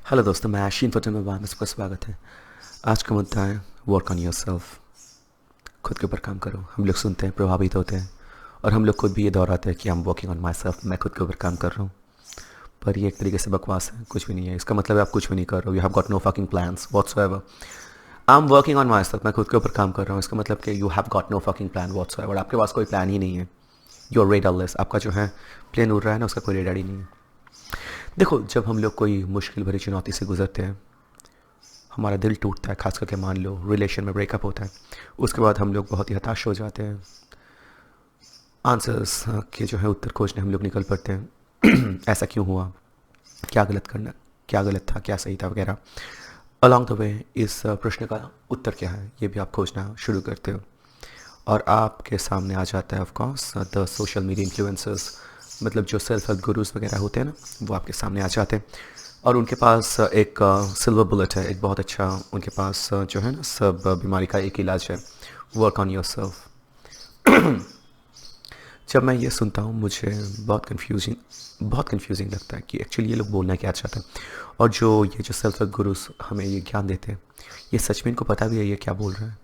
Hello दोस्तों, मैं आशीन फटन में आपका स्वागत है। आज का मुद्दा है वर्क ऑन योर सेल्फ। खुद के ऊपर काम करो। हम लोग सुनते हैं, प्रभावित होते हैं और हम लोग खुद भी ये दोहराते हैं कि आई am working on myself, मैं खुद के ऊपर काम कर रहा हूँ। पर ये एक तरीके से बकवास है, कुछ भी नहीं है। इसका मतलब है आप कुछ भी नहीं कर रहे हो। You have got no fucking plans whatsoever. I am working on myself, मैं खुद के ऊपर काम कर रहा हूँ। इसका मतलब कि you have got no fucking plan whatsoever. आपके पास कोई प्लान ही नहीं है। योर रेडरलेस, आपका जो है प्लेन उड़ रहा है ना, उसका कोई रेडर ही नहीं है। देखो, जब हम लोग कोई मुश्किल भरी चुनौती से गुजरते हैं, हमारा दिल टूटता है। खास करके मान लो रिलेशन में ब्रेकअप होता है, उसके बाद हम लोग बहुत ही हताश हो जाते हैं। आंसर्स के जो है उत्तर खोजने हम लोग निकल पड़ते हैं। ऐसा क्यों हुआ, क्या गलत करना, क्या गलत था, क्या सही था वगैरह। अलॉन्ग द वे इस प्रश्न का उत्तर क्या है ये भी आप खोजना शुरू करते हो और आपके सामने आ जाता है of course the social media influencers. मतलब जो सेल्फ हेल्प गुरुज वगैरह होते हैं ना, वो आपके सामने आ जाते हैं और उनके पास एक सिल्वर बुलेट है, एक बहुत अच्छा उनके पास जो है ना सब बीमारी का एक इलाज है, वर्क ऑन योर सेल्फ। जब मैं ये सुनता हूँ मुझे बहुत कंफ्यूजिंग लगता है कि एक्चुअली ये लोग बोलना क्या चाहते हैं। और जो ये जो सेल्फ हेल्प गुरुज हमें ये ज्ञान देते हैं, ये सच में इनको पता भी है ये क्या बोल रहे हैं,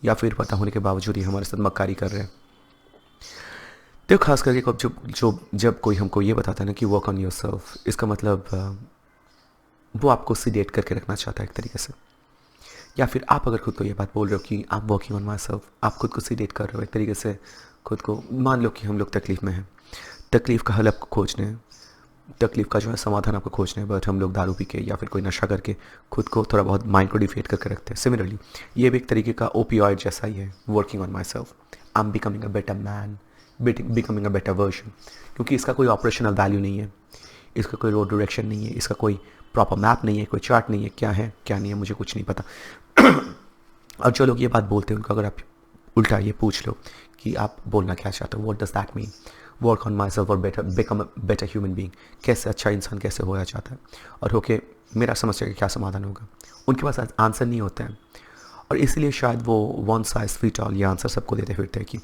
या फिर पता होने के बावजूद ही हमारे साथ मक्कारी कर रहे हैं। तो खास करके जब कोई हमको ये बताता है ना कि वर्क ऑन योर सेल्फ, इसका मतलब वो आपको सीडेट करके रखना चाहता है एक तरीके से। या फिर आप अगर खुद को ये बात बोल रहे हो कि आप वर्किंग ऑन माई सेल्फ, आप खुद को सीडेट कर रहे हो एक तरीके से। खुद को मान लो कि हम लोग तकलीफ़ में हैं, तकलीफ़ का हल आपको खोजने हैं, तकलीफ़ का जो है समाधान आपको खोजने हैं, बट हम लोग दारू पी के या फिर कोई नशा करके खुद को थोड़ा बहुत माइंड को डिफेट करके रखते हैं। सिमिलरली ये भी एक तरीके का ओपियोइड जैसा ही है, working on my self. I am becoming a better man, becoming a better version. क्योंकि इसका कोई ऑपरेशनल वैल्यू नहीं है, इसका कोई रोड डायरेक्शन नहीं है, इसका कोई प्रॉपर मैप नहीं है, कोई चार्ट नहीं है। क्या है क्या नहीं है मुझे कुछ नहीं पता। और जो लोग ये बात बोलते हैं उनको अगर आप उल्टा ये पूछ लो कि आप बोलना क्या चाहते हो, what does that mean, work on myself और better become a better human being, कैसे अच्छा इंसान कैसे होना चाहता है और होके मेरा समस्या का क्या समाधान होगा, उनके पास आंसर नहीं होते हैं। और इसलिए शायद वो वन साइज फिट ऑल ये आंसर सबको देते फिरते हैं कि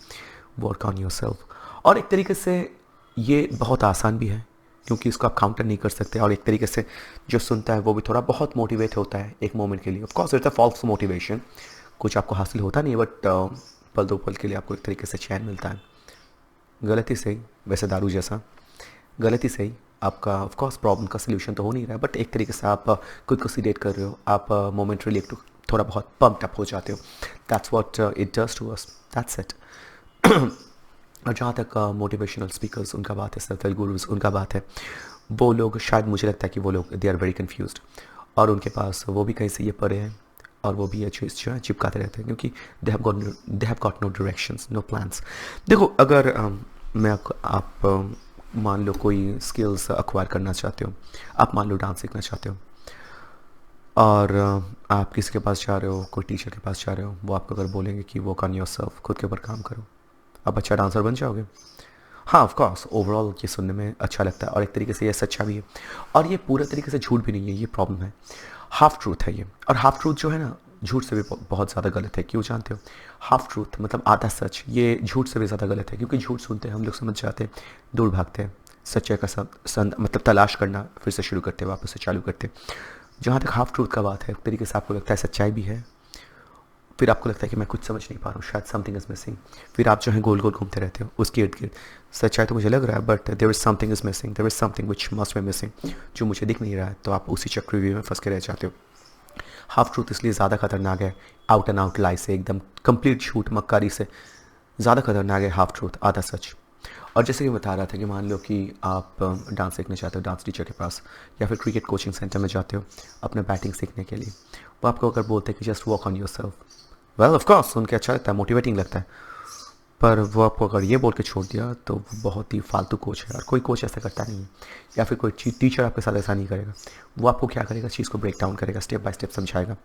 वर्क ऑन योर सेल्फ। और एक तरीके से ये बहुत आसान भी है क्योंकि इसको आप काउंटर नहीं कर सकते। और एक तरीके से जो सुनता है वो भी थोड़ा बहुत मोटिवेट होता है एक मोमेंट के लिए। Of course it's a false motivation, कुछ आपको हासिल होता नहीं, बट पल दो पल के लिए आपको एक तरीके से चैन मिलता है। गलती से ही, वैसे दारू जैसा, गलती से ही आपका ऑफ कोर्स प्रॉब्लम का सलूशन तो हो नहीं रहा है, बट एक तरीके से आप खुद को सीडेट कर रहे हो, आप मोमेंटली एक थोड़ा बहुत पम्प्ड अप हो जाते हो। That's what it does to us, that's it. और जहाँ तक मोटिवेशनल स्पीकर्स उनका बात है, सेल्फ हेल्प गुरुज उनका बात है, वो लोग शायद मुझे लगता है कि वो लोग दे आर वेरी कन्फ्यूज्ड और उनके पास वो भी कहीं से ये पढ़े हैं और वो भी ये चीज़ जो है चिपकाते रहते हैं क्योंकि they have got no directions, no plans. देखो, अगर आप मान लो कोई स्किल्स अक्वायर करना चाहते हो, आप मान लो डांस सीखना चाहते हो और आप किसी के पास जा रहे हो, कोई टीचर के पास जा रहे हो, वो आपको अगर बोलेंगे कि वर्क ऑन योर सेल्फ, खुद के ऊपर काम करो, आप अच्छा डांसर बन जाओगे। हाँ, ऑफ कोर्स ओवरऑल ये सुनने में अच्छा लगता है और एक तरीके से ये सच्चा भी है और ये पूरे तरीके से झूठ भी नहीं है, ये प्रॉब्लम है, हाफ ट्रूथ है ये। और हाफ ट्रूथ जो है ना, झूठ से भी बहुत ज़्यादा गलत है। क्यों जानते हो? हाफ ट्रूथ मतलब आधा सच, ये झूठ से भी ज़्यादा गलत है क्योंकि झूठ सुनते हैं हम लोग समझ जाते हैं, दूर भागते हैं, सच्चाई का मतलब तलाश करना फिर से शुरू करते हैं, वापस से चालू करते हैं। जहाँ तक हाफ ट्रूथ का बात है, एक तरीके से आपको लगता है सच्चाई भी है, फिर आपको लगता है कि मैं कुछ समझ नहीं पा रहा हूँ, शायद समथिंग इज़ मिसिंग, फिर आप जो है गोल गोल घूमते रहते हो उसके इर्द गिर्द। सच्चाई तो मुझे लग रहा है but there is something is missing, there is something which must be missing, जो मुझे दिख नहीं रहा है, तो आप उसी चक्रव्यूह में फंस के रह जाते हो। हाफ ट्रूथ इसलिए ज़्यादा खतरनाक है आउट एंड आउट लाई से, एकदम कंप्लीट झूठ मक्कारी से ज़्यादा खतरनाक है हाफ ट्रूथ, आधा सच। और जैसे कि मैं बता रहा था कि मान लो कि आप डांस सीखना चाहते हो डांस टीचर के पास, या फिर क्रिकेट कोचिंग सेंटर में जाते हो अपने बैटिंग सीखने के लिए, वो आपको अगर बोलते हैं कि just work on yourself, well of course सुन के अच्छा लगता है, मोटिवेटिंग लगता है, पर वो आपको अगर ये बोल के छोड़ दिया तो वो बहुत ही फालतू कोच है और कोई कोच ऐसा करता नहीं है। या फिर कोई टीचर आपके साथ ऐसा नहीं करेगा। वो आपको क्या करेगा, चीज़ को ब्रेक डाउन करेगा, स्टेप बाय स्टेप समझाएगा,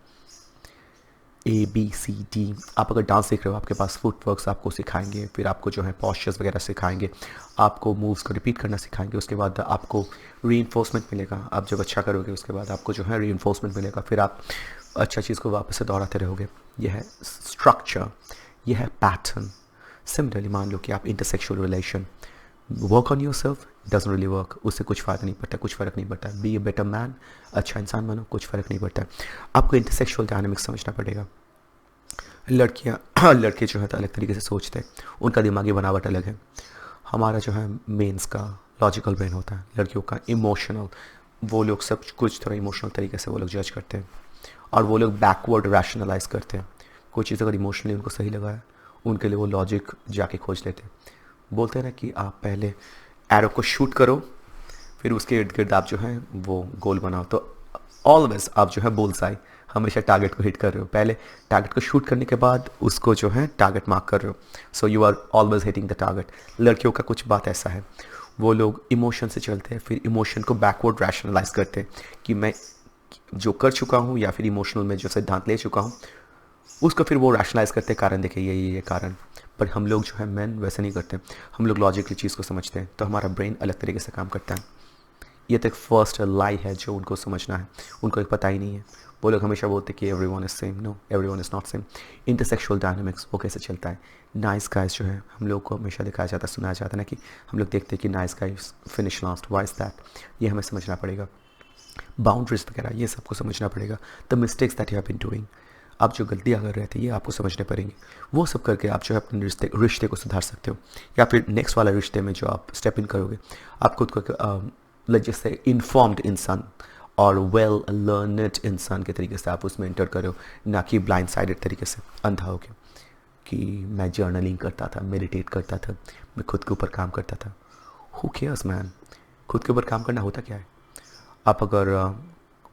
ABCD। आप अगर डांस सीख रहे हो, आपके पास फुटवर्क्स आपको सिखाएंगे, फिर आपको जो है पॉस्चर्स वगैरह सिखाएंगे, आपको मूव्स को रिपीट करना सिखाएंगे, उसके बाद आपको री मिलेगा। आप जब अच्छा करोगे उसके बाद आपको जो है री मिलेगा, फिर आप अच्छा चीज़ को वापस से दोहराते रहोगे। यह है स्ट्रक्चर, यह है पैटर्न। सिमिलरली मान लो कि आप intersexual relation work on yourself doesn't really work, उससे कुछ फ़ायदा नहीं पड़ता, कुछ फ़र्क नहीं पड़ता। बी ए बेटर मैन, अच्छा इंसान बनो, कुछ फ़र्क नहीं पड़ता। आपको इंटरसेक्सुअल डायनामिक्स समझना पड़ेगा। लड़कियाँ लड़के जो है तो अलग तरीके से सोचते हैं, उनका दिमागी बनावट अलग है। हमारा जो है मेंस का लॉजिकल ब्रेन होता है, लड़कियों का इमोशनल। वो लोग सब कुछ थोड़ा इमोशनल तरीके से वो लोग जज करते हैं, और वो लोग बैकवर्ड रैशनलाइज करते हैं। कोई चीज़ अगर इमोशनली उनको सही लगा है, उनके लिए वो लॉजिक जाके खोज लेते हैं। बोलते हैं ना कि आप पहले एरो को शूट करो, फिर उसके इर्द गिर्द आप जो है वो गोल बनाओ। तो ऑलवेज आप जो है बुल्सआई, हमेशा टारगेट को हिट कर रहे हो। पहले टारगेट को शूट करने के बाद उसको जो है टारगेट मार्क कर रहे हो। So you are always hitting the target. लड़कियों का कुछ बात ऐसा है, वो लोग इमोशन से चलते हैं, फिर इमोशन को बैकवर्ड रैशनलाइज करते हैं कि मैं जो कर चुका हूँ या फिर इमोशनल में जो सिद्धांत ले चुका हूँ उसको फिर वो रैशनलाइज करते हैं, कारण देखिए ये कारण। पर हम लोग जो है मैन वैसे नहीं करते, हम लोग लॉजिकली चीज़ को समझते हैं, तो हमारा ब्रेन अलग तरीके से काम करता है। ये तो एक फर्स्ट लाई है जो उनको समझना है, उनको एक पता ही नहीं है। वो लोग हमेशा बोलते हैं कि everyone is same. No, everyone is not same. Intersexual dynamics वो कैसे चलता है। नाइस गाइस जो है हम लोग को हमेशा दिखाया जाता है, सुनाया जाता है ना कि हम लोग देखते हैं कि nice guys finish last, why is that, ये हमें समझना पड़ेगा। बाउंड्रीज वगैरह ये सबको समझना पड़ेगा। The mistakes that you have been doing, आप जो गलतियाँ कर रहे थे ये आपको समझने पड़ेंगे। वो सब करके आप जो है अपने रिश्ते को सुधार सकते हो, या फिर नेक्स्ट वाला रिश्ते में जो आप स्टेप इन करोगे, आप खुद को जैसे इन्फॉर्म्ड इंसान और वेल लर्नड इंसान के तरीके से आप उसमें एंटर करो, ना कि ब्लाइंड साइडेड तरीके से अंधा हो के कि मैं जर्नलिंग करता था, मेडिटेट करता था, मैं खुद के ऊपर काम करता था। हु केयर्स मैन, खुद के ऊपर काम करना होता क्या है। आप अगर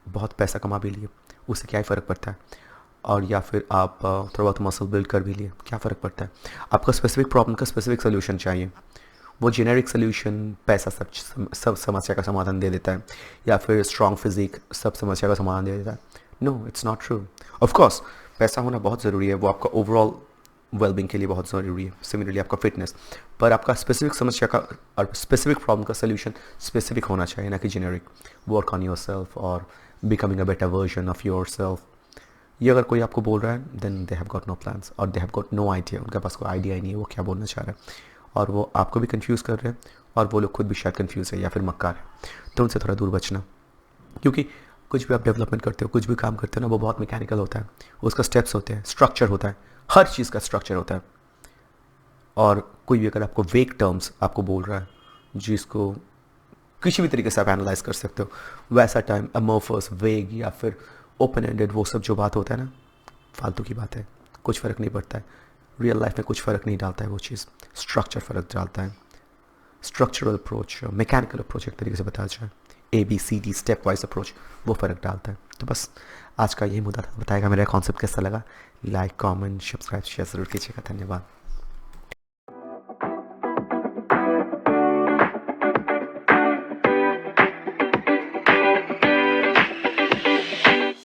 बहुत पैसा कमा भी लिए, उससे क्या ही फ़र्क पड़ता है। और या फिर आप थोड़ा बहुत मसल बिल्ड कर भी लिए, क्या फ़र्क पड़ता है। आपका स्पेसिफिक प्रॉब्लम का स्पेसिफिक सोल्यूशन चाहिए। वो जेनेरिक सोल्यूशन पैसा सब समस्या का समाधान दे देता है, या फिर स्ट्रॉन्ग फिजिक सब समस्या का समाधान दे देता है। No, it's not true. Of course पैसा होना बहुत ज़रूरी है, वो आपका ओवरऑल वेलबींग के लिए बहुत ज़रूरी है, सिमिलरली आपका फिटनेस। पर आपका स्पेसिफिक समस्या का और स्पेसिफिक प्रॉब्लम का सोल्यूशन स्पेसिफिक होना चाहिए, ना कि generic. Work on yourself और becoming a better version of yourself. ये अगर कोई आपको बोल रहा है then they have got no plans और they have got no idea, उनके पास कोई आइडिया ही नहीं है वो क्या बोलना चाह रहा है, और वो आपको भी कंफ्यूज कर रहे हैं और वो लोग खुद भी शायद कंफ्यूज है या फिर मक्कार है। तो उनसे थोड़ा दूर बचना, क्योंकि कुछ भी आप डेवलपमेंट करते हो, कुछ भी काम करते हो ना, वो बहुत मैकेनिकल होता है। उसका स्टेप्स होते हैं, स्ट्रक्चर होता है, हर चीज़ का स्ट्रक्चर होता है। और कोई भी अगर आपको वेग टर्म्स आपको बोल रहा है जिसको किसी भी तरीके से आप एनालाइज कर सकते हो, वैसा टाइम अमोर्फस, वेग या फिर ओपन एंडेड, वो सब जो बात होता है ना, फालतू की बात है, कुछ फ़र्क नहीं पड़ता है। रियल लाइफ में कुछ फ़र्क नहीं डालता है वो चीज़, स्ट्रक्चर फ़र्क डालता है। स्ट्रक्चरल अप्रोच, मैकेनिकल अप्रोच एक तरीके से बताया जाए, ABCD स्टेप वाइज अप्रोच, वो फ़र्क डालता है। तो बस आज का यही मुद्दा था, बताएगा मेरा कॉन्सेप्ट कैसा लगा। लाइक, कमेंट, सब्सक्राइब, शेयर ज़रूर कीजिएगा। धन्यवाद।